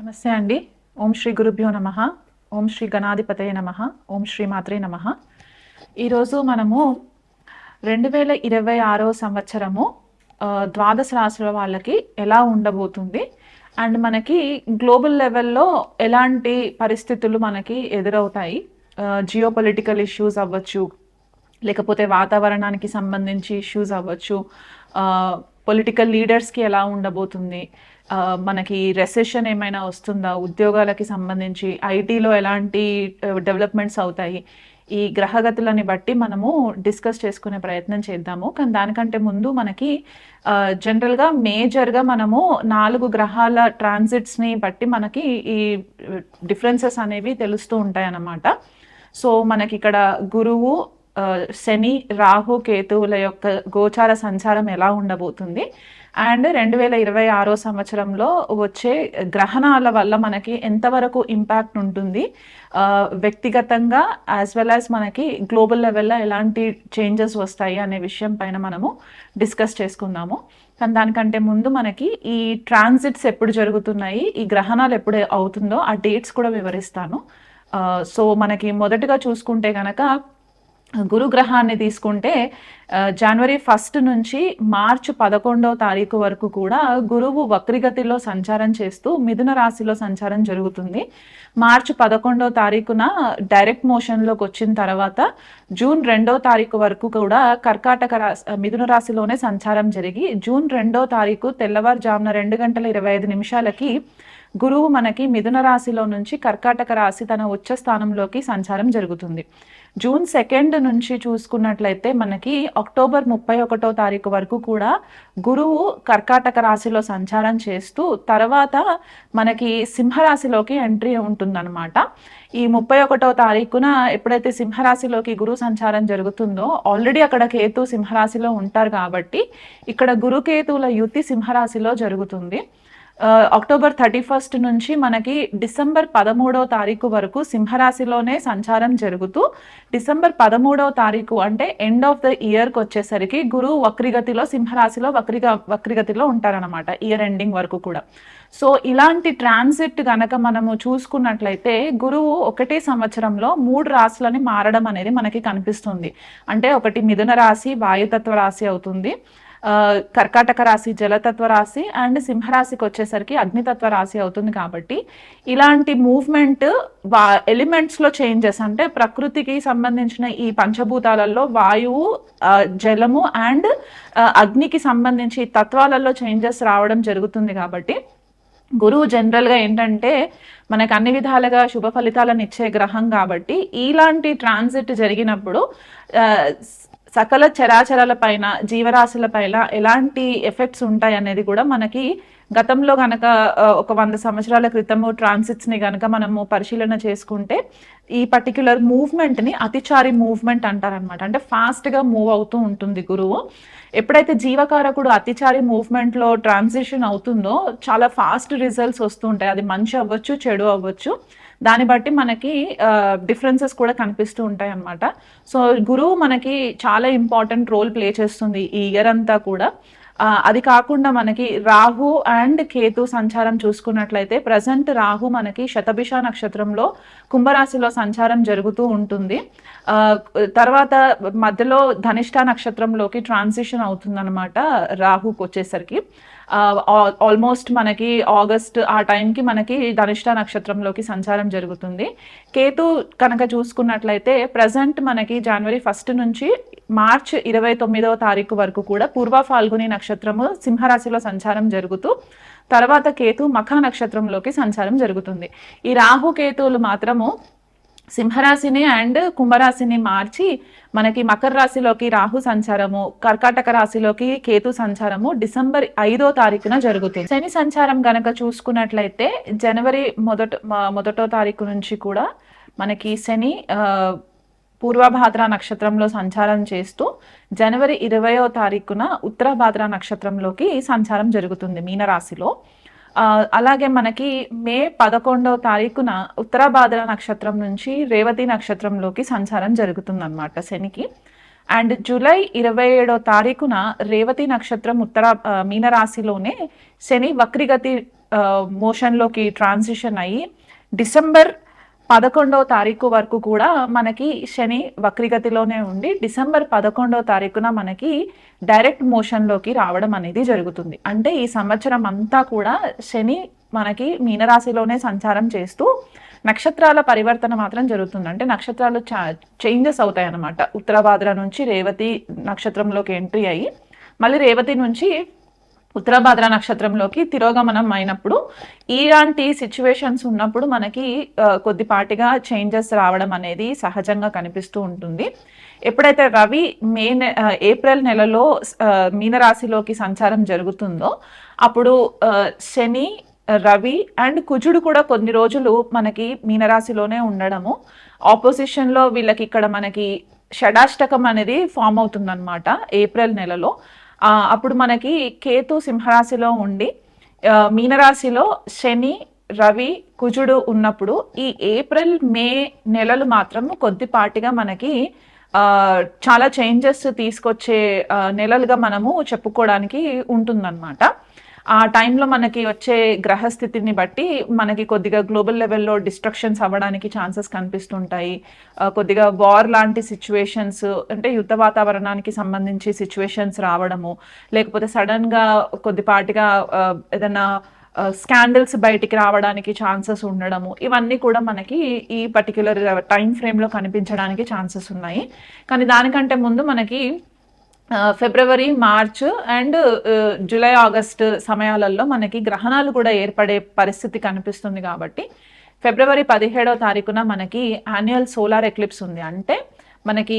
నమస్తే అండి. ఓం శ్రీ గురుభ్యో నమః. ఓం శ్రీ గణాధిపతయే నమః. ఓం శ్రీ మాత్రే నమః. ఈరోజు మనము 2026 సంవత్సరము ద్వాదశ రాశుల వాళ్ళకి ఎలా ఉండబోతుంది అండ్ మనకి గ్లోబల్ లెవెల్లో ఎలాంటి పరిస్థితులు మనకి ఎదురవుతాయి, జియో పొలిటికల్ ఇష్యూస్ అవ్వచ్చు, లేకపోతే వాతావరణానికి సంబంధించి ఇష్యూస్ అవ్వచ్చు, పొలిటికల్ లీడర్స్కి ఎలా ఉండబోతుంది, మనకి రెసెషన్ ఏమైనా వస్తుందా, ఉద్యోగాలకి సంబంధించి ఐటీలో ఎలాంటి డెవలప్మెంట్స్ అవుతాయి, ఈ గ్రహగతులని బట్టి మనము డిస్కస్ చేసుకునే ప్రయత్నం చేద్దాము. కానీ దానికంటే ముందు మనకి జనరల్గా మేజర్గా మనము 4 గ్రహాల ట్రాన్సిట్స్ని బట్టి మనకి ఈ డిఫరెన్సెస్ అనేవి తెలుస్తూ ఉంటాయి అన్నమాట. సో మనకి ఇక్కడ గురువు, శని, రాహు, కేతువుల యొక్క గోచార సంచారం ఎలా ఉండబోతుంది అండ్ 2026 సంవత్సరంలో వచ్చే గ్రహణాల వల్ల మనకి ఎంతవరకు ఇంపాక్ట్ ఉంటుంది, వ్యక్తిగతంగా యాజ్ వెల్ యాజ్ మనకి గ్లోబల్ లెవెల్లో ఎలాంటి చేంజెస్ వస్తాయి అనే విషయం పైన మనము డిస్కస్ చేసుకుందాము. కానీ దానికంటే ముందు మనకి ఈ ట్రాన్సిట్స్ ఎప్పుడు జరుగుతున్నాయి, ఈ గ్రహణాలు ఎప్పుడు అవుతుందో ఆ డేట్స్ కూడా వివరిస్తాను. సో మనకి మొదటగా చూసుకుంటే కనుక గురుగ్రహాన్ని తీసుకుంటే జనవరి 1 నుంచి మార్చి 11 వరకు కూడా గురువు వక్రిగతిలో సంచారం చేస్తూ మిథున రాశిలో సంచారం జరుగుతుంది. మార్చి 11 డైరెక్ట్ మోషన్లోకి వచ్చిన తర్వాత జూన్ 2 వరకు కూడా కర్కాటక రాశి మిథున రాశిలోనే సంచారం జరిగి జూన్ 2 తెల్లవారుజామున 2:25 గురువు మనకి మిథున రాశిలో నుంచి కర్కాటక రాశి తన ఉచ్చ స్థానంలోకి సంచారం జరుగుతుంది. జూన్ 2 నుంచి చూసుకున్నట్లయితే మనకి అక్టోబర్ 31 వరకు కూడా గురువు కర్కాటక రాశిలో సంచారం చేస్తూ తర్వాత మనకి సింహరాశిలోకి ఎంట్రీ ఉంటుందన్నమాట. ఈ 31 ఎప్పుడైతే సింహరాశిలోకి గురు సంచారం జరుగుతుందో ఆల్రెడీ అక్కడ కేతు సింహరాశిలో ఉంటారు కాబట్టి ఇక్కడ గురుకేతువుల యుతి సింహరాశిలో జరుగుతుంది. అక్టోబర్ 31 నుంచి మనకి డిసెంబర్ 13 వరకు సింహరాశిలోనే సంచారం జరుగుతూ డిసెంబర్ 13 అంటే ఎండ్ ఆఫ్ ద ఇయర్కి వచ్చేసరికి గురువు వక్రిగతిలో సింహరాశిలో వక్రిగతిలో ఉంటారనమాట ఇయర్ ఎండింగ్ వరకు కూడా. సో ఇలాంటి ట్రాన్సిట్ గనక మనము చూసుకున్నట్లయితే గురువు ఒకటే సంవత్సరంలో 3 రాశులని మారడం అనేది మనకి కనిపిస్తుంది. అంటే ఒకటి మిథున రాశి వాయుతత్వ రాశి అవుతుంది, కర్కాటక రాశి జలతత్వ రాశి అండ్ సింహరాశికి వచ్చేసరికి అగ్నితత్వ రాశి అవుతుంది. కాబట్టి ఇలాంటి మూవ్మెంట్ ఎలిమెంట్స్లో చేంజెస్ అంటే ప్రకృతికి సంబంధించిన ఈ పంచభూతాలలో వాయువు, జలము అండ్ అగ్నికి సంబంధించి తత్వాలలో చేంజెస్ రావడం జరుగుతుంది. కాబట్టి గురువు జనరల్గా ఏంటంటే మనకు అన్ని విధాలుగా శుభ ఫలితాలను ఇచ్చే గ్రహం కాబట్టి ఇలాంటి ట్రాన్సిట్ జరిగినప్పుడు సకల చరాచరాల పైన జీవరాశుల పైన ఎలాంటి ఎఫెక్ట్స్ ఉంటాయి అనేది కూడా మనకి గతంలో కనుక ఒక 100 సంవత్సరాల క్రితము ట్రాన్సిట్స్ని కనుక మనము పరిశీలన చేసుకుంటే ఈ పర్టిక్యులర్ మూవ్మెంట్ని అతిచారి మూవ్మెంట్ అంటారనమాట. అంటే ఫాస్ట్గా మూవ్ అవుతూ ఉంటుంది గురువు. ఎప్పుడైతే జీవకారకుడు అతిచారి మూవ్మెంట్లో ట్రాన్సిషన్ అవుతుందో చాలా ఫాస్ట్ రిజల్ట్స్ వస్తూ ఉంటాయి. అది మంచి అవ్వచ్చు, చెడు అవ్వచ్చు, దాన్ని బట్టి మనకి డిఫరెన్సెస్ కూడా కనిపిస్తూ ఉంటాయి అన్నమాట. సో గురువు మనకి చాలా ఇంపార్టెంట్ రోల్ ప్లే చేస్తుంది ఈ ఇయర్ అంతా కూడా. అది కాకుండా మనకి రాహు అండ్ కేతు సంచారం చూసుకున్నట్లయితే ప్రజెంట్ రాహు మనకి శతభిష నక్షత్రంలో కుంభరాశిలో సంచారం జరుగుతూ ఉంటుంది. తర్వాత మధ్యలో ధనిష్ట నక్షత్రంలోకి ట్రాన్సిషన్ అవుతుందన్నమాట రాహుకి వచ్చేసరికి. ఆల్మోస్ట్ మనకి ఆగస్ట్ ఆ టైంకి మనకి ధనిష్ట నక్షత్రంలోకి సంచారం జరుగుతుంది. కేతు కనుక చూసుకున్నట్లయితే ప్రజెంట్ మనకి జనవరి 1 నుంచి మార్చ్ 29 వరకు కూడా పూర్వ ఫాల్గుని నక్షత్రము సింహరాశిలో సంచారం జరుగుతూ తర్వాత కేతు మఖ నక్షత్రంలోకి సంచారం జరుగుతుంది. ఈ రాహు కేతువులు మాత్రము సింహరాశిని అండ్ కుంభరాశిని మార్చి మనకి మకర రాశిలోకి రాహు సంచారము, కర్కాటక రాశిలోకి కేతు సంచారము డిసెంబర్ 5 జరుగుతుంది. శని సంచారం గనక చూసుకున్నట్లయితే జనవరి 1 నుంచి కూడా మనకి శని పూర్వభాద్ర నక్షత్రంలో సంచారం చేస్తూ జనవరి 20 ఉత్తరభాద్ర నక్షత్రంలోకి సంచారం జరుగుతుంది మీనరాశిలో. అలాగే మనకి మే 11 ఉత్తరభాద్ర నక్షత్రం నుంచి రేవతి నక్షత్రంలోకి సంచారం జరుగుతుంది అన్నమాట శనికి. అండ్ జూలై 27 రేవతి నక్షత్రం మీనరాశిలోనే శని వక్రిగతి మోషన్లోకి ట్రాన్సిషన్ అయ్యి డిసెంబర్ 11వ తారీఖు వరకు కూడా మనకి శని వక్రిగతిలోనే ఉండి డిసెంబర్ 11వ తారీఖున మనకి డైరెక్ట్ మోషన్లోకి రావడం అనేది జరుగుతుంది. అంటే ఈ సంవత్సరం అంతా కూడా శని మనకి మీనరాశిలోనే సంచారం చేస్తూ నక్షత్రాల పరివర్తన మాత్రం జరుగుతుంది. అంటే నక్షత్రాలు చేంజెస్ అవుతాయి అన్నమాట. ఉత్తరాభాద్ర నుంచి రేవతి నక్షత్రంలోకి ఎంట్రీ అయ్యి మళ్ళీ రేవతి నుంచి ఉత్తరాభాద్ర నక్షత్రంలోకి తిరోగమనం అయినప్పుడు ఇలాంటి సిచ్యువేషన్స్ ఉన్నప్పుడు మనకి కొద్దిపాటిగా చేంజెస్ రావడం అనేది సహజంగా కనిపిస్తూ ఉంటుంది. ఎప్పుడైతే రవి ఏప్రిల్ నెలలో మీనరాశిలోకి సంచారం జరుగుతుందో అప్పుడు శని, రవి అండ్ కుజుడు కూడా కొన్ని రోజులు మనకి మీనరాశిలోనే ఉండడము, ఆపోజిషన్లో వీళ్ళకి ఇక్కడ మనకి షడాష్టకం అనేది ఫామ్ అవుతుందన్నమాట ఏప్రిల్ నెలలో. అప్పుడు మనకి కేతు సింహరాశిలో ఉండి మీనరాశిలో శని, రవి, కుజుడు ఉన్నప్పుడు ఈ ఏప్రిల్, మే నెలలు మాత్రం కొద్దిపాటిగా మనకి చాలా చేంజెస్ తీసుకొచ్చే నెలలుగా మనము చెప్పుకోవడానికి ఉంటుందన్నమాట. ఆ టైంలో మనకి వచ్చే గ్రహస్థితిని బట్టి మనకి కొద్దిగా గ్లోబల్ లెవెల్లో డిస్ట్రక్షన్స్ అవ్వడానికి ఛాన్సెస్ కనిపిస్తుంటాయి. కొద్దిగా వార్ లాంటి సిచ్యువేషన్స్, అంటే యుద్ధ వాతావరణానికి సంబంధించి సిచ్యువేషన్స్ రావడము, లేకపోతే సడన్గా కొద్దిపాటిగా ఏదైనా స్కాండల్స్ బయటికి రావడానికి ఛాన్సెస్ ఉండడము, ఇవన్నీ కూడా మనకి ఈ పర్టిక్యులర్ టైం ఫ్రేమ్లో కనిపించడానికి ఛాన్సెస్ ఉన్నాయి. కానీ దానికంటే ముందు మనకి ఫిబ్రవరి, మార్చ్ అండ్ జూలై, ఆగస్ట్ సమయాలలో మనకి గ్రహణాలు కూడా ఏర్పడే పరిస్థితి కనిపిస్తుంది. కాబట్టి ఫిబ్రవరి 17వ తారీఖున మనకి యాన్యువల్ సోలార్ ఎక్లిప్స్ ఉంది. అంటే మనకి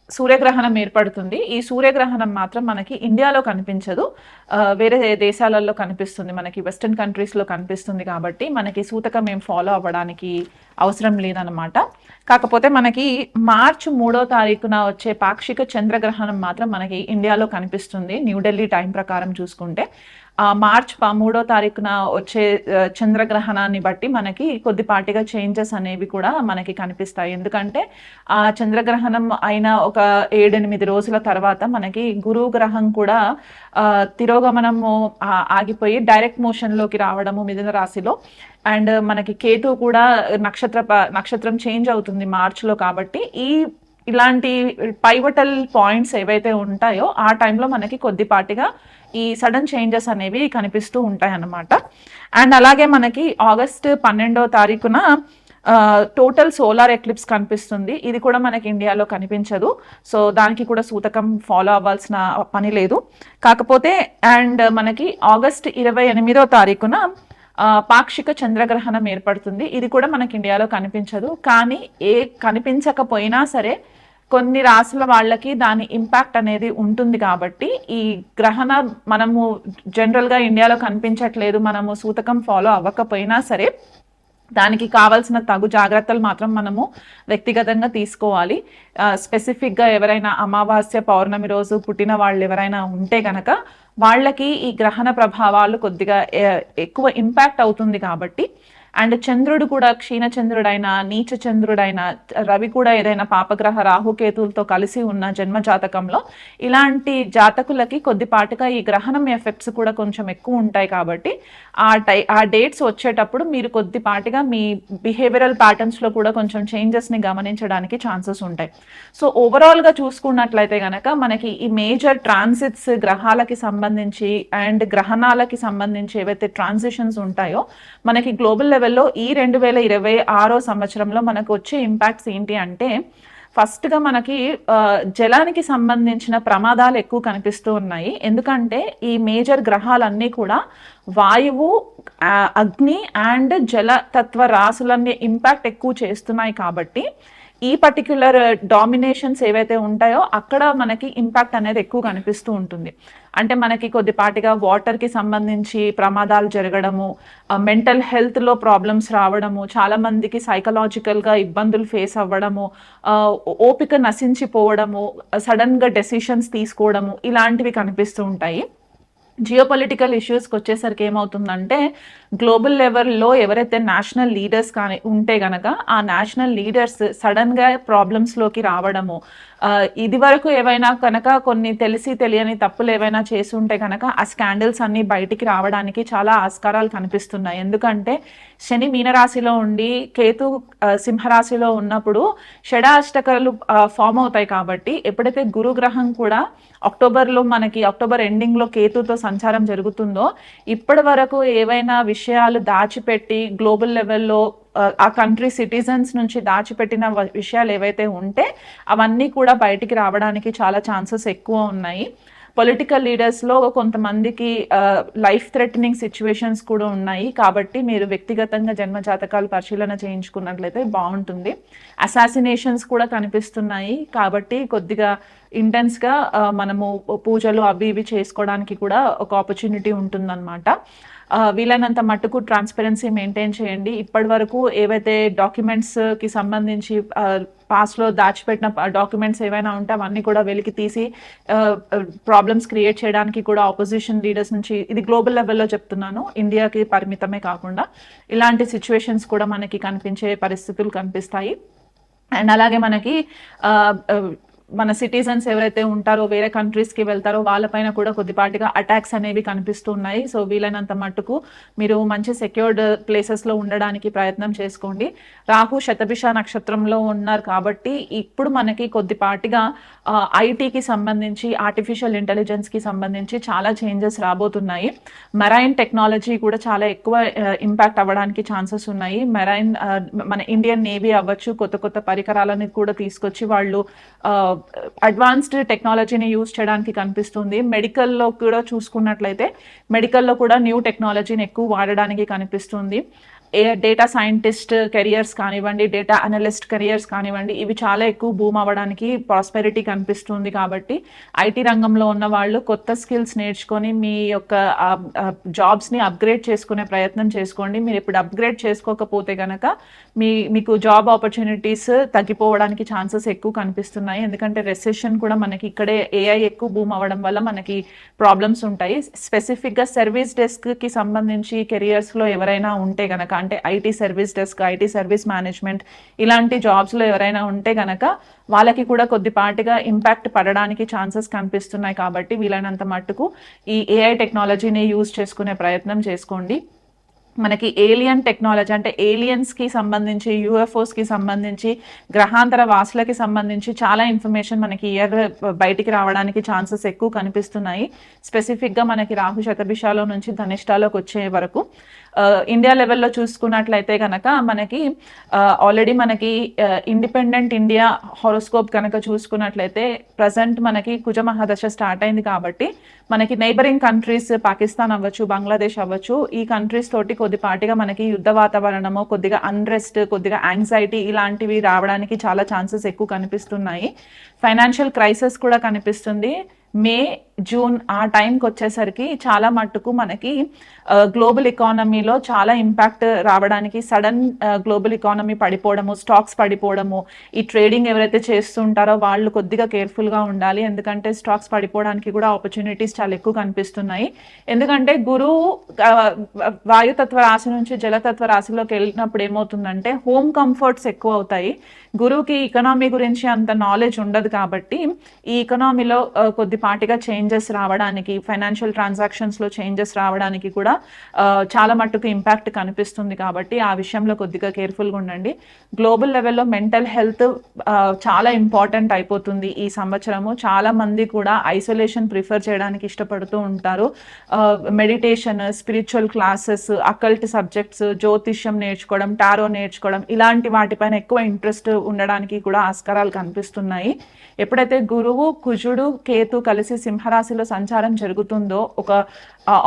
సూర్యగ్రహణం ఏర్పడుతుంది. ఈ సూర్యగ్రహణం మాత్రం మనకి ఇండియాలో కనిపించదు, వేరే దేశాలలో కనిపిస్తుంది, మనకి వెస్టర్న్ కంట్రీస్లో కనిపిస్తుంది. కాబట్టి మనకి సూతకం ఏం ఫాలో అవ్వడానికి అవసరం లేదన్నమాట. కాకపోతే మనకి మార్చ్ 3వ తారీఖున వచ్చే పాక్షిక చంద్రగ్రహణం మాత్రం మనకి ఇండియాలో కనిపిస్తుంది న్యూఢిల్లీ టైం ప్రకారం చూసుకుంటే. మార్చ్ 3వ తారీఖున వచ్చే చంద్రగ్రహణాన్ని బట్టి మనకి కొద్దిపాటిగా చేంజెస్ అనేవి కూడా మనకి కనిపిస్తాయి. ఎందుకంటే ఆ చంద్రగ్రహణం అయిన ఒక 7-8 రోజుల తర్వాత మనకి గురువు గ్రహం కూడా తిరోగమనము ఆగిపోయి డైరెక్ట్ మోషన్లోకి రావడము మిథున రాశిలో. అండ్ మనకి కేతు కూడా నక్షత్రం చేంజ్ అవుతుంది మార్చ్లో. కాబట్టి ఇలాంటి పైవటల్ పాయింట్స్ ఏవైతే ఉంటాయో ఆ టైంలో మనకి కొద్దిపాటిగా ఈ సడన్ చేంజెస్ అనేవి కనిపిస్తూ ఉంటాయి అన్నమాట. అండ్ అలాగే మనకి ఆగస్ట్ 12వ తారీఖున టోటల్ సోలార్ ఎక్లిప్స్ కనిపిస్తుంది. ఇది కూడా మనకి ఇండియాలో కనిపించదు, సో దానికి కూడా సూతకం ఫాలో అవ్వాల్సిన పని లేదు. కాకపోతే అండ్ మనకి ఆగస్ట్ 28వ తారీఖున పాక్షిక చంద్రగ్రహణం ఏర్పడుతుంది. ఇది కూడా మనకి ఇండియాలో కనిపించదు. కానీ కనిపించకపోయినా సరే కొన్ని రాశుల వాళ్ళకి దాని ఇంపాక్ట్ అనేది ఉంటుంది. కాబట్టి ఈ గ్రహణ మనము జనరల్గా ఇండియాలో కనిపించట్లేదు, మనము సూతకం ఫాలో అవ్వకపోయినా సరే దానికి కావాల్సిన తగు జాగ్రత్తలు మాత్రం మనము వ్యక్తిగతంగా తీసుకోవాలి. స్పెసిఫిక్గా ఎవరైనా అమావాస్య, పౌర్ణమి రోజు పుట్టిన వాళ్ళు ఎవరైనా ఉంటే కనుక వాళ్ళకి ఈ గ్రహణ ప్రభావాలు కొద్దిగా ఎక్కువ ఇంపాక్ట్ అవుతుంది. కాబట్టి అండ్ చంద్రుడు కూడా క్షీణచంద్రుడైన, నీచ చంద్రుడైన, రవి కూడా ఏదైనా పాపగ్రహ రాహుకేతులతో కలిసి ఉన్న జన్మ జాతకంలో ఇలాంటి జాతకులకి కొద్దిపాటుగా ఈ గ్రహణం ఎఫెక్ట్స్ కూడా కొంచెం ఎక్కువ ఉంటాయి. కాబట్టి ఆ డేట్స్ వచ్చేటప్పుడు మీరు కొద్దిపాటిగా మీ బిహేవియరల్ ప్యాటర్న్స్లో కూడా కొంచెం చేంజెస్ని గమనించడానికి ఛాన్సెస్ ఉంటాయి. సో ఓవరాల్గా చూసుకున్నట్లయితే కనుక మనకి ఈ మేజర్ ట్రాన్సిట్స్ గ్రహాలకి సంబంధించి అండ్ గ్రహణాలకి సంబంధించి ఏవైతే ట్రాన్సిషన్స్ ఉంటాయో మనకి గ్లోబల్ లెవెల్లో ఈ 2026 సంవత్సరంలో మనకు వచ్చే ఇంపాక్ట్స్ ఏంటి అంటే, ఫస్ట్గా మనకి జలానికి సంబంధించిన ప్రమాదాలు ఎక్కువ కనిపిస్తూ ఉన్నాయి. ఎందుకంటే ఈ మేజర్ గ్రహాలన్నీ కూడా వాయువు, అగ్ని అండ్ జల తత్వ రాశులన్నీ ఇంపాక్ట్ ఎక్కువ చేస్తున్నాయి. కాబట్టి ఈ పర్టిక్యులర్ డామినేషన్స్ ఏవైతే ఉంటాయో అక్కడ మనకి ఇంపాక్ట్ అనేది ఎక్కువ కనిపిస్తూ ఉంటుంది. అంటే మనకి కొద్దిపాటిగా వాటర్కి సంబంధించి ప్రమాదాలు జరగడము, మెంటల్ హెల్త్లో ప్రాబ్లమ్స్ రావడము, చాలామందికి సైకలాజికల్గా ఇబ్బందులు ఫేస్ అవ్వడము, ఓపిక నశించిపోవడము, సడన్గా డెసిషన్స్ తీసుకోవడము, ఇలాంటివి కనిపిస్తూ ఉంటాయి. జియోపొలిటికల్ ఇష్యూస్కి వచ్చేసరికి ఏమవుతుందంటే గ్లోబల్ లెవెల్లో ఎవరైతే నేషనల్ లీడర్స్ కానీ ఉంటే గనక ఆ నేషనల్ లీడర్స్ సడన్గా ప్రాబ్లమ్స్లోకి రావడము, ఇది వరకు ఏవైనా కనుక కొన్ని తెలిసి తెలియని తప్పులు ఏవైనా చేసి ఉంటే కనుక ఆ స్కాండల్స్ అన్నీ బయటికి రావడానికి చాలా ఆస్కారాలు కనిపిస్తున్నాయి. ఎందుకంటే శని మీనరాశిలో ఉండి కేతు సింహరాశిలో ఉన్నప్పుడు షడాష్టకాలు ఫామ్ అవుతాయి. కాబట్టి ఎప్పుడైతే గురుగ్రహం కూడా అక్టోబర్ ఎండింగ్లో కేతుతో సంచారం జరుగుతుందో ఇప్పటి వరకు ఏవైనా విషయాలు దాచిపెట్టి గ్లోబల్ లెవెల్లో ఆ కంట్రీ సిటిజన్స్ నుంచి దాచిపెట్టిన విషయాలు ఏవైతే ఉంటే అవన్నీ కూడా బయటికి రావడానికి చాలా ఛాన్సెస్ ఎక్కువ ఉన్నాయి. పొలిటికల్ లీడర్స్లో కొంతమందికి లైఫ్ థ్రెటనింగ్ సిచ్యువేషన్స్ కూడా ఉన్నాయి. కాబట్టి మీరు వ్యక్తిగతంగా జన్మజాతకాలు పరిశీలన చేయించుకున్నట్లయితే బాగుంటుంది. అసాసినేషన్స్ కూడా కనిపిస్తున్నాయి. కాబట్టి కొద్దిగా ఇంటెన్స్గా మనము పూజలు అవి ఇవి చేసుకోవడానికి కూడా ఒక ఆపర్చునిటీ ఉంటుందన్నమాట. వీలైనంత మట్టుకు ట్రాన్స్పరెన్సీ మెయింటైన్ చేయండి. ఇప్పటి వరకు ఏవైతే డాక్యుమెంట్స్కి సంబంధించి పాస్ట్లో దాచిపెట్టిన డాక్యుమెంట్స్ ఏవైనా ఉంటే అవన్నీ కూడా వెలికి తీసి ప్రాబ్లమ్స్ క్రియేట్ చేయడానికి కూడా ఆపోజిషన్ లీడర్స్ నుంచి, ఇది గ్లోబల్ లెవెల్లో చెప్తున్నాను, ఇండియాకి పరిమితమే కాకుండా ఇలాంటి సిచ్యువేషన్స్ కూడా మనకి కనిపించే పరిస్థితులు కనిపిస్తాయి. అండ్ అలాగే మనకి మన సిటిజన్స్ ఎవరైతే ఉంటారో వేరే కంట్రీస్కి వెళ్తారో వాళ్ళపైన కూడా కొద్దిపాటిగా అటాక్స్ అనేవి కనిపిస్తున్నాయి. సో వీలైనంత మట్టుకు మీరు మంచి సెక్యూర్డ్ ప్లేసెస్లో ఉండడానికి ప్రయత్నం చేసుకోండి. రాహు శతభిష నక్షత్రంలో ఉన్నారు కాబట్టి ఇప్పుడు మనకి కొద్దిపాటిగా ఐటీకి సంబంధించి, ఆర్టిఫిషియల్ ఇంటెలిజెన్స్కి సంబంధించి చాలా చేంజెస్ రాబోతున్నాయి. మెరైన్ టెక్నాలజీ కూడా చాలా ఎక్కువ ఇంపాక్ట్ అవ్వడానికి ఛాన్సెస్ ఉన్నాయి. మెరైన్ మన ఇండియన్ నేవీ అవ్వచ్చు, కొత్త కొత్త పరికరాలని కూడా తీసుకొచ్చి వాళ్ళు అడ్వాన్స్డ్ టెక్నాలజీని యూజ్ చేయడానికి కనిపిస్తుంది. మెడికల్లో కూడా చూసుకున్నట్లయితే మెడికల్లో కూడా న్యూ టెక్నాలజీని ఎక్కువ వాడడానికి కనిపిస్తుంది. డేటా సైంటిస్ట్ కెరియర్స్ కానివ్వండి, డేటా అనలిస్ట్ కెరియర్స్ కానివ్వండి, ఇవి చాలా ఎక్కువ బూమ్ అవ్వడానికి ప్రాస్పెరిటీ కనిపిస్తుంది. కాబట్టి ఐటీ రంగంలో ఉన్న వాళ్ళు కొత్త స్కిల్స్ నేర్చుకొని మీ యొక్క జాబ్స్ని అప్గ్రేడ్ చేసుకునే ప్రయత్నం చేసుకోండి. మీరు ఇప్పుడు అప్గ్రేడ్ చేసుకోకపోతే కనుక మీకు జాబ్ ఆపర్చునిటీస్ తగ్గిపోవడానికి ఛాన్సెస్ ఎక్కువ కనిపిస్తున్నాయి. ఎందుకంటే రెసెషన్ కూడా మనకి ఇక్కడే ఏఐ ఎక్కువ బూమ్ అవ్వడం వల్ల మనకి ప్రాబ్లమ్స్ ఉంటాయి. స్పెసిఫిక్గా సర్వీస్ డెస్క్కి సంబంధించి కెరియర్స్లో ఎవరైనా ఉంటే కనుక, అంటే IT service desk, IT service management ఇలాంటి జాబ్స్లో ఎవరైనా ఉంటే కనుక వాళ్ళకి కూడా కొద్దిపాటిగా ఇంపాక్ట్ పడడానికి ఛాన్సెస్ కనిపిస్తున్నాయి. కాబట్టి వీలైనంత మట్టుకు ఈ ఏఐ టెక్నాలజీని యూజ్ చేసుకునే ప్రయత్నం చేసుకోండి. మనకి ఏలియన్ టెక్నాలజీ అంటే ఏలియన్స్కి సంబంధించి, యూఎఫ్ఓస్కి సంబంధించి, గ్రహాంతర వాసులకి సంబంధించి చాలా ఇన్ఫర్మేషన్ మనకి ఇయర్ బయటికి రావడానికి ఛాన్సెస్ ఎక్కువ కనిపిస్తున్నాయి. స్పెసిఫిక్గా మనకి రాహు శతభిషాలో నుంచి ధనిష్టాలోకి వచ్చే వరకు ఇండియా లెవెల్లో చూసుకున్నట్లయితే కనుక మనకి ఆల్రెడీ మనకి ఇండిపెండెంట్ ఇండియా హారోస్కోప్ కనుక చూసుకున్నట్లయితే ప్రజెంట్ మనకి కుజ మహాదశ స్టార్ట్ అయింది. కాబట్టి మనకి నైబరింగ్ కంట్రీస్ పాకిస్తాన్ అవ్వచ్చు, బంగ్లాదేశ్ అవ్వచ్చు, ఈ కంట్రీస్ తోటి కొద్దిపాటిగా మనకి యుద్ధ వాతావరణము, కొద్దిగా అన్రెస్ట్, కొద్దిగా యాంగ్జైటీ ఇలాంటివి రావడానికి చాలా ఛాన్సెస్ ఎక్కువ కనిపిస్తున్నాయి. ఫైనాన్షియల్ క్రైసిస్ కూడా కనిపిస్తుంది. మే, జూన్ ఆ టైంకి వచ్చేసరికి చాలా మట్టుకు మనకి గ్లోబల్ ఎకానమీలో చాలా ఇంపాక్ట్ రావడానికి, సడన్ గ్లోబల్ ఎకానమీ పడిపోవడము, స్టాక్స్ పడిపోవడము, ఈ ట్రేడింగ్ ఎవరైతే చేస్తుంటారో వాళ్ళు కొద్దిగా కేర్ఫుల్గా ఉండాలి. ఎందుకంటే స్టాక్స్ పడిపోవడానికి కూడా ఆపర్చునిటీస్ చాలా ఎక్కువ కనిపిస్తున్నాయి. ఎందుకంటే గురువు వాయుతత్వ రాశి నుంచి జలతత్వ రాశిలోకి వెళ్ళినప్పుడు ఏమవుతుందంటే హోమ్ కంఫర్ట్స్ ఎక్కువ అవుతాయి. గురువుకి ఎకనామీ గురించి అంత నాలెడ్జ్ ఉండదు. కాబట్టి ఈ ఎకనామీలో కొద్దిపాటిగా చేంజెస్ రావడానికి, ఫైనాన్షియల్ ట్రాన్సాక్షన్స్లో చేంజెస్ రావడానికి కూడా చాలా మట్టుకు ఇంపాక్ట్ కనిపిస్తుంది. కాబట్టి ఆ విషయంలో కొద్దిగా కేర్ఫుల్గా ఉండండి. గ్లోబల్ లెవెల్లో మెంటల్ హెల్త్ చాలా ఇంపార్టెంట్ అయిపోతుంది ఈ సంవత్సరము. చాలా మంది కూడా ఐసోలేషన్ ప్రిఫర్ చేయడానికి ఇష్టపడుతూ ఉంటారు. Meditation, spiritual classes, occult subjects, జ్యోతిష్యం నేర్చుకోవడం, టారో నేర్చుకోవడం ఇలాంటి వాటిపైన ఎక్కువ ఇంట్రెస్ట్ ఉండడానికి కూడా ఆస్కారాలు కనిపిస్తున్నాయి. ఎప్పుడైతే గురువు, కుజుడు, కేతు కలిసి సింహరాశిలో సంచారం జరుగుతుందో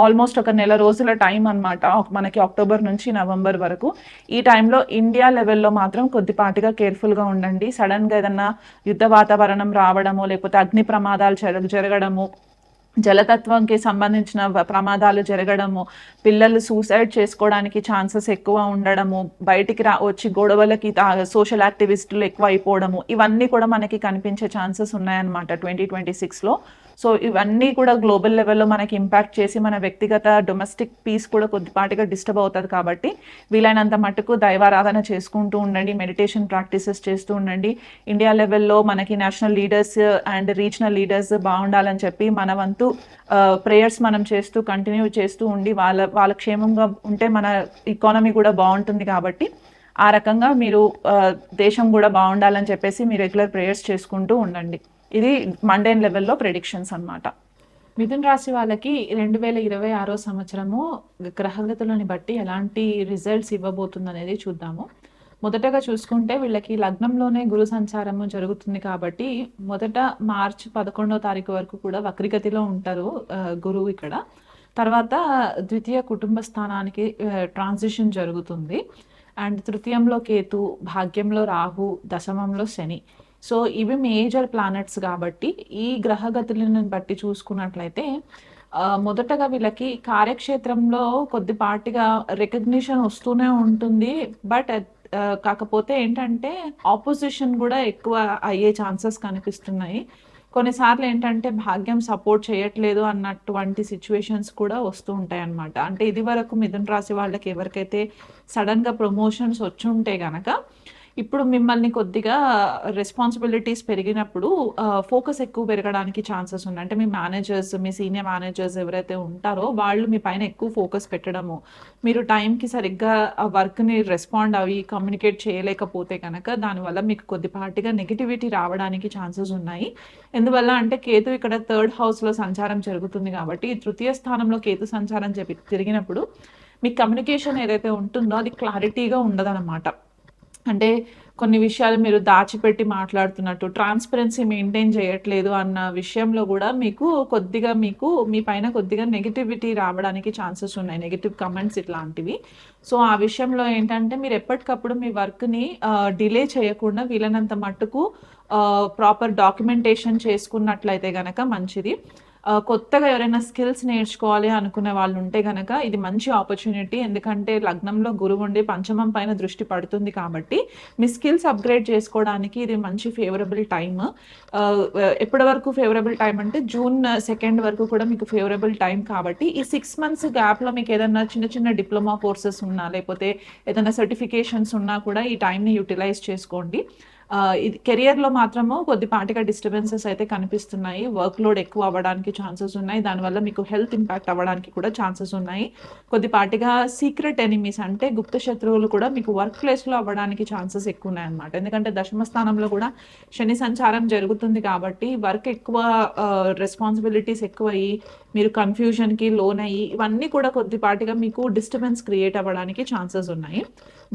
ఆల్మోస్ట్ ఒక నెల రోజుల టైం అన్నమాట మనకి, అక్టోబర్ నుంచి నవంబర్ వరకు. ఈ టైంలో ఇండియా లెవెల్లో మాత్రం కొద్దిపాటిగా కేర్ఫుల్గా ఉండండి. సడన్గా ఏదన్నా యుద్ధ వాతావరణం రావడము, లేకపోతే అగ్ని ప్రమాదాలు జరగడము, జలతత్వంకి సంబంధించిన ప్రమాదాలు జరగడము, పిల్లలు సూసైడ్ చేసుకోవడానికి ఛాన్సెస్ ఎక్కువ ఉండడము, బయటికి వచ్చి గొడవలకి సోషల్ యాక్టివిస్టులు ఎక్కువ అయిపోవడము, ఇవన్నీ కూడా మనకి కనిపించే ఛాన్సెస్ ఉన్నాయన్నమాట 2026లో. సో ఇవన్నీ కూడా గ్లోబల్ లెవెల్లో మనకి ఇంపాక్ట్ చేసి మన వ్యక్తిగత డొమెస్టిక్ పీస్ కూడా కొద్దిపాటిగా డిస్టర్బ్ అవుతుంది. కాబట్టి వీలైనంత మటుకు దైవారాధన చేసుకుంటూ ఉండండి, మెడిటేషన్ ప్రాక్టీసెస్ చేస్తూ ఉండండి. ఇండియా లెవెల్లో మనకి national leaders and regional leaders బాగుండాలని చెప్పి మన వంతు ప్రేయర్స్ మనం చేస్తూ కంటిన్యూ చేస్తూ ఉండి వాళ్ళ క్షేమంగా ఉంటే మన ఎకానమీ కూడా బాగుంటుంది. కాబట్టి ఆ రకంగా మీరు దేశం కూడా బాగుండాలని చెప్పేసి మీ రెగ్యులర్ ప్రేయర్స్ చేసుకుంటూ ఉండండి. ఇది మండేన్ లెవెల్లో ప్రెడిక్షన్స్ అన్నమాట. మిథున్ రాశి వాళ్ళకి 2026 సంవత్సరము గ్రహగతులని బట్టి ఎలాంటి రిజల్ట్స్ ఇవ్వబోతుంది అనేది చూద్దాము. మొదటగా చూసుకుంటే వీళ్ళకి లగ్నంలోనే గురు సంచారము జరుగుతుంది కాబట్టి మొదట మార్చ్ 11వ తారీఖు వరకు కూడా వక్రిగతిలో ఉంటారు గురువు ఇక్కడ. తర్వాత ద్వితీయ కుటుంబ స్థానానికి ట్రాన్సిషన్ జరుగుతుంది. అండ్ తృతీయంలో కేతు, భాగ్యంలో రాహు, దశమంలో శని. సో ఇవి మేజర్ ప్లానెట్స్ కాబట్టి ఈ గ్రహగతులను బట్టి చూసుకున్నట్లయితే మొదటగా వీళ్ళకి కార్యక్షేత్రంలో కొద్దిపాటిగా రికగ్నిషన్ వస్తూనే ఉంటుంది. బట్ కాకపోతే ఏంటంటే ఆపోజిషన్ కూడా ఎక్కువ అయ్యే ఛాన్సెస్ కనిపిస్తున్నాయి. కొన్నిసార్లు ఏంటంటే భాగ్యం సపోర్ట్ చేయట్లేదు అన్నటువంటి సిచ్యువేషన్స్ కూడా వస్తూ ఉంటాయి అన్నమాట. అంటే ఇది వరకు మిథున రాశి వాళ్ళకి ఎవరికైతే సడన్గా ప్రమోషన్స్ వచ్చి ఉంటే గనక ఇప్పుడు మిమ్మల్ని కొద్దిగా రెస్పాన్సిబిలిటీస్ పెరిగినప్పుడు ఫోకస్ ఎక్కువ పెరగడానికి ఛాన్సెస్ ఉన్నాయి. అంటే మీ మేనేజర్స్, మీ సీనియర్ మేనేజర్స్ ఎవరైతే ఉంటారో వాళ్ళు మీ పైన ఎక్కువ ఫోకస్ పెట్టడము, మీరు టైంకి సరిగ్గా ఆ వర్క్ని రెస్పాండ్ అవి కమ్యూనికేట్ చేయలేకపోతే కనుక దానివల్ల మీకు కొద్దిపాటిగా నెగిటివిటీ రావడానికి ఛాన్సెస్ ఉన్నాయి. ఎందువల్ల అంటే కేతు ఇక్కడ 3rd హౌస్లో సంచారం జరుగుతుంది కాబట్టి తృతీయ స్థానంలో కేతు సంచారం తిరిగినప్పుడు మీ కమ్యూనికేషన్ ఏదైతే ఉంటుందో అది క్లారిటీగా ఉండదన్నమాట. అంటే కొన్ని విషయాలు మీరు దాచిపెట్టి మాట్లాడుతున్నట్టు, ట్రాన్స్పరెన్సీ మెయింటైన్ చేయట్లేదు అన్న విషయంలో కూడా మీకు మీ పైన కొద్దిగా నెగిటివిటీ రావడానికి ఛాన్సెస్ ఉన్నాయి, నెగిటివ్ కమెంట్స్ ఇట్లాంటివి. సో ఆ విషయంలో ఏంటంటే మీరు ఎప్పటికప్పుడు మీ వర్క్ని డిలే చేయకుండా వీలైనంత మట్టుకు ప్రాపర్ డాక్యుమెంటేషన్ చేసుకున్నట్లయితే గనక మంచిది. కొత్తగా ఎవరైనా స్కిల్స్ నేర్చుకోవాలి అనుకునే వాళ్ళు ఉంటే కనుక ఇది మంచి ఆపర్చునిటీ. ఎందుకంటే లగ్నంలో గురువు ఉండి పంచమం పైన దృష్టి పడుతుంది కాబట్టి మీ స్కిల్స్ అప్గ్రేడ్ చేసుకోవడానికి ఇది మంచి ఫేవరబుల్ టైమ్. ఎప్పటి వరకు ఫేవరబుల్ టైం అంటే జూన్ 2 వరకు కూడా మీకు ఫేవరబుల్ టైం కాబట్టి ఈ 6 months గ్యాప్లో మీకు ఏదైనా చిన్న చిన్న డిప్లొమా కోర్సెస్ ఉన్నా లేకపోతే ఏదైనా సర్టిఫికేషన్స్ ఉన్నా కూడా ఈ టైంని యూటిలైజ్ చేసుకోండి. ఇది కెరియర్లో మాత్రము కొద్దిపాటిగా డిస్టర్బెన్సెస్ అయితే కనిపిస్తున్నాయి. వర్క్ లోడ్ ఎక్కువ అవ్వడానికి ఛాన్సెస్ ఉన్నాయి. దానివల్ల మీకు హెల్త్ ఇంపాక్ట్ అవ్వడానికి కూడా ఛాన్సెస్ ఉన్నాయి. కొద్దిపాటిగా సీక్రెట్ ఎనిమీస్ అంటే గుప్త శత్రువులు కూడా మీకు వర్క్ ప్లేస్లో అవ్వడానికి ఛాన్సెస్ ఎక్కువ ఉన్నాయి అన్నమాట. ఎందుకంటే దశమ స్థానంలో కూడా శని సంచారం జరుగుతుంది కాబట్టి వర్క్ ఎక్కువ, రెస్పాన్సిబిలిటీస్ ఎక్కువ అయ్యి మీరు కన్ఫ్యూజన్కి లోన్ అయ్యి ఇవన్నీ కూడా కొద్దిపాటిగా మీకు డిస్టర్బెన్స్ క్రియేట్ అవ్వడానికి ఛాన్సెస్ ఉన్నాయి.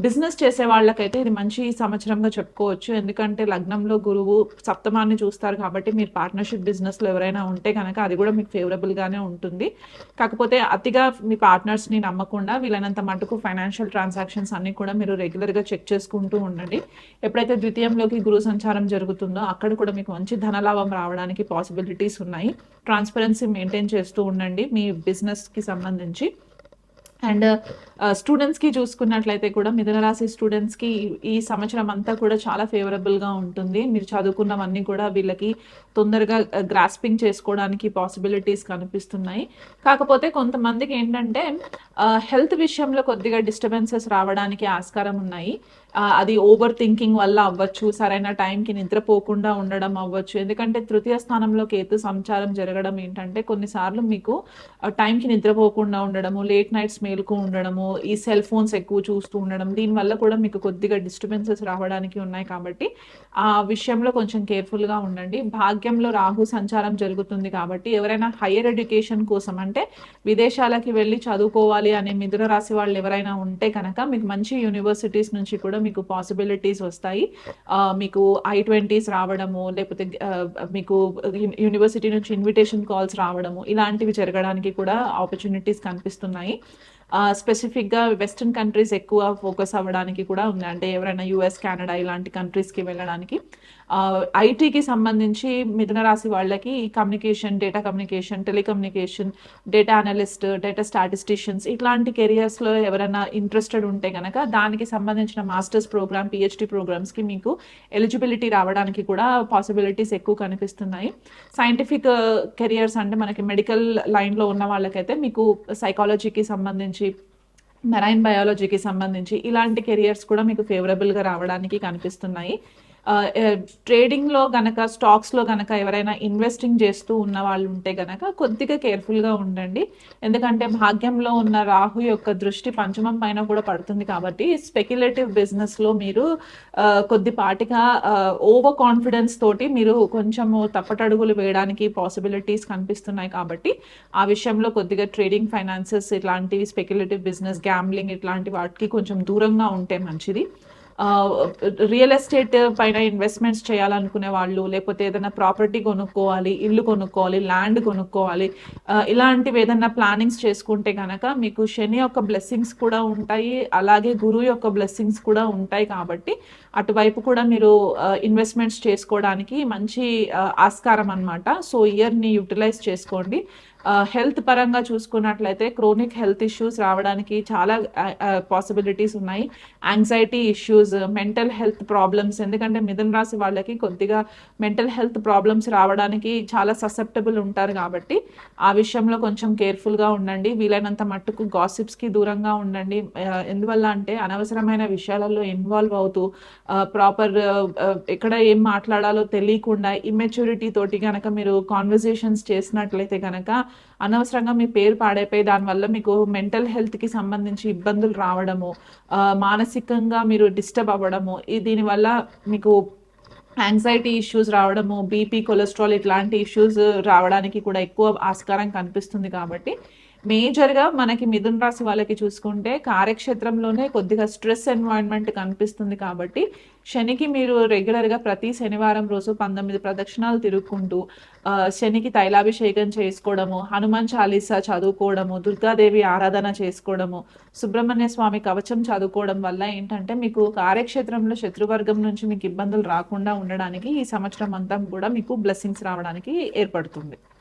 బిజినెస్ చేసే వాళ్ళకైతే ఇది మంచి సంవత్సరంగా చెప్పుకోవచ్చు. ఎందుకంటే లగ్నంలో గురువు సప్తమాన్ని చూస్తారు కాబట్టి మీరు పార్ట్నర్షిప్ బిజినెస్లో ఎవరైనా ఉంటే కనుక అది కూడా మీకు ఫేవరబుల్గానే ఉంటుంది. కాకపోతే అతిగా మీ పార్ట్నర్స్ని నమ్మకుండా వీలైనంత మటుకు ఫైనాన్షియల్ ట్రాన్సాక్షన్స్ అన్నీ కూడా మీరు రెగ్యులర్గా చెక్ చేసుకుంటూ ఉండండి. ఎప్పుడైతే ద్వితీయంలోకి గురు సంచారం జరుగుతుందో అక్కడ కూడా మీకు మంచి ధనలాభం రావడానికి పాసిబిలిటీస్ ఉన్నాయి. ట్రాన్స్పరెన్సీ మెయింటైన్ చేస్తూ ఉండండి మీ బిజినెస్కి సంబంధించి. అండ్ స్టూడెంట్స్కి చూసుకున్నట్లయితే కూడా మిథున రాశి స్టూడెంట్స్కి ఈ సంవత్సరం అంతా కూడా చాలా ఫేవరబుల్గా ఉంటుంది. మీరు చదువుకున్నవన్నీ కూడా వీళ్ళకి తొందరగా గ్రాస్పింగ్ చేసుకోవడానికి పాసిబిలిటీస్ కనిపిస్తున్నాయి. కాకపోతే కొంతమందికి ఏంటంటే హెల్త్ విషయంలో కొద్దిగా డిస్టర్బెన్సెస్ రావడానికి ఆస్కారం ఉన్నాయి. అది ఓవర్ థింకింగ్ వల్ల అవ్వచ్చు, సరైన టైంకి నిద్రపోకుండా ఉండడం అవ్వచ్చు. ఎందుకంటే తృతీయ స్థానంలో కేతు సంచారం జరగడం ఏంటంటే కొన్నిసార్లు మీకు టైంకి నిద్రపోకుండా ఉండడము, లేట్ నైట్స్ మేలుకు ఉండడము, ఈ సెల్ ఫోన్స్ ఎక్కువ చూస్తూ ఉండడం, దీనివల్ల కూడా మీకు కొద్దిగా డిస్టర్బెన్సెస్ రావడానికి ఉన్నాయి. కాబట్టి ఆ విషయంలో కొంచెం కేర్ఫుల్గా ఉండండి. భాగ్యంలో రాహు సంచారం జరుగుతుంది కాబట్టి ఎవరైనా హయ్యర్ ఎడ్యుకేషన్ కోసం అంటే విదేశాలకి వెళ్ళి చదువుకోవాలి అనే మిథున రాశి వాళ్ళు ఎవరైనా ఉంటే కనుక మీకు మంచి యూనివర్సిటీస్ నుంచి కూడా మీకు పాసిబిలిటీస్ వస్తాయి. మీకు I-20s రావడము, లేకపోతే మీకు యూనివర్సిటీ నుంచి ఇన్విటేషన్ కాల్స్ రావడము, ఇలాంటివి జరగడానికి కూడా ఆపర్చునిటీస్ కనిపిస్తున్నాయి. స్పెసిఫిక్గా వెస్ట్రన్ కంట్రీస్ ఎక్కువ ఫోకస్ అవ్వడానికి కూడా ఉంది. అంటే ఎవరైనా US, కెనడా ఇలాంటి కంట్రీస్కి వెళ్ళడానికి. ఐటీకి సంబంధించి మిథున రాశి వాళ్ళకి communication, data communication, telecommunication, data analyst, data statisticians ఇట్లాంటి కెరియర్స్‌లో ఎవరైనా ఇంట్రెస్టెడ్ ఉంటే గనక దానికి సంబంధించిన మాస్టర్స్ ప్రోగ్రామ్, పీహెచ్‌డీ ప్రోగ్రామ్స్‌కి మీకు ఎలిజిబిలిటీ రావడానికి కూడా పాసిబిలిటీస్ ఎక్కువ కనిపిస్తున్నాయి. సైంటిఫిక్ కెరియర్స్ అంటే మనకి మెడికల్ లైన్‌లో ఉన్న వాళ్ళకైతే మీకు సైకాలజీకి సంబంధించి, మెరైన్ బయాలజీకి సంబంధించి ఇలాంటి కెరియర్స్ కూడా మీకు ఫేవరబుల్‌గా రావడానికి కనిపిస్తున్నాయి. ట్రేడింగ్‌లో గనక, స్టాక్స్‌లో గనక ఎవరైనా ఇన్వెస్టింగ్ చేస్తూ ఉన్న వాళ్ళు ఉంటే గనక కొద్దిగా కేర్‌ఫుల్‌గా ఉండండి. ఎందుకంటే భాగ్యంలో ఉన్న రాహు యొక్క దృష్టి పంచమం పైన కూడా పడుతుంది కాబట్టి స్పెక్యులేటివ్ బిజినెస్‌లో మీరు కొద్దిపాటిగా ఓవర్ కాన్ఫిడెన్స్ తోటి మీరు కొంచెము తప్పటడుగులు వేయడానికి పాసిబిలిటీస్ కనిపిస్తున్నాయి కాబట్టి ఆ విషయంలో కొద్దిగా ట్రేడింగ్, ఫైనాన్సెస్ ఇట్లాంటివి, స్పెక్యులేటివ్ బిజినెస్, గ్యాంబ్లింగ్ ఇట్లాంటి వాటికి కొంచెం దూరంగా ఉంటే మంచిది. రియల్ ఎస్టేట్ పైన ఇన్వెస్ట్మెంట్స్ చేయాలనుకునే వాళ్ళు, లేకపోతే ఏదైనా ప్రాపర్టీ కొనుక్కోవాలి, ఇల్లు కొనుక్కోవాలి, ల్యాండ్ కొనుక్కోవాలి, ఇలాంటివి ఏదైనా ప్లానింగ్స్ చేసుకుంటే కనుక మీకు శని యొక్క బ్లెస్సింగ్స్ కూడా ఉంటాయి, అలాగే గురువు యొక్క బ్లెస్సింగ్స్ కూడా ఉంటాయి కాబట్టి అటువైపు కూడా మీరు ఇన్వెస్ట్మెంట్స్ చేసుకోవడానికి మంచి ఆస్కారం అనమాట. సో ఇయర్ని యూటిలైజ్ చేసుకోండి. హెల్త్ పరంగా చూసుకున్నట్లయితే క్రోనిక్ హెల్త్ ఇష్యూస్ రావడానికి చాలా పాసిబిలిటీస్ ఉన్నాయి. Anxiety issues, mental health problems, ఎందుకంటే మిథున రాశి వాళ్ళకి కొద్దిగా మెంటల్ హెల్త్ ప్రాబ్లమ్స్ రావడానికి చాలా ససెప్టబుల్ ఉంటారు కాబట్టి ఆ విషయంలో కొంచెం కేర్ఫుల్గా ఉండండి. వీలైనంత మట్టుకు గాసిప్స్కి దూరంగా ఉండండి. ఎందువల్ల అంటే అనవసరమైన విషయాలలో ఇన్వాల్వ్ అవుతూ ప్రాపర్ ఎక్కడ ఏం మాట్లాడాలో తెలియకుండా ఇమ్మెచ్యూరిటీ తోటి కనుక మీరు కాన్వర్జేషన్స్ చేసినట్లయితే కనుక అనవసరంగా మీ పేరు పాడైపోయి దానివల్ల మీకు మెంటల్ హెల్త్కి సంబంధించి ఇబ్బందులు రావడము, మానసికంగా మీరు డిస్టర్బ్ అవ్వడము, దీనివల్ల మీకు యాంగ్జైటీ ఇష్యూస్ రావడము, బీపీ, కొలెస్ట్రాల్ ఇట్లాంటి ఇష్యూస్ రావడానికి కూడా ఎక్కువ ఆస్కారం కనిపిస్తుంది కాబట్టి మేజర్గా మనకి మిథున రాశి వాళ్ళకి చూసుకుంటే కార్యక్షేత్రంలోనే కొద్దిగా స్ట్రెస్ ఎన్వైరన్మెంట్ కనిపిస్తుంది కాబట్టి శనికి మీరు రెగ్యులర్గా ప్రతి శనివారం రోజు 19 ప్రదక్షిణాలు తిరుగుకుంటూ శనికి తైలాభిషేకం చేసుకోవడము, హనుమాన్ చాలీసా చదువుకోవడము, దుర్గాదేవి ఆరాధన చేసుకోవడము, సుబ్రహ్మణ్య స్వామి కవచం చదువుకోవడం వల్ల ఏంటంటే మీకు కార్యక్షేత్రంలో శత్రువర్గం నుంచి మీకు ఇబ్బందులు రాకుండా ఉండడానికి ఈ సంవత్సరం అంతా కూడా మీకు బ్లెస్సింగ్స్ రావడానికి ఏర్పడుతుంది.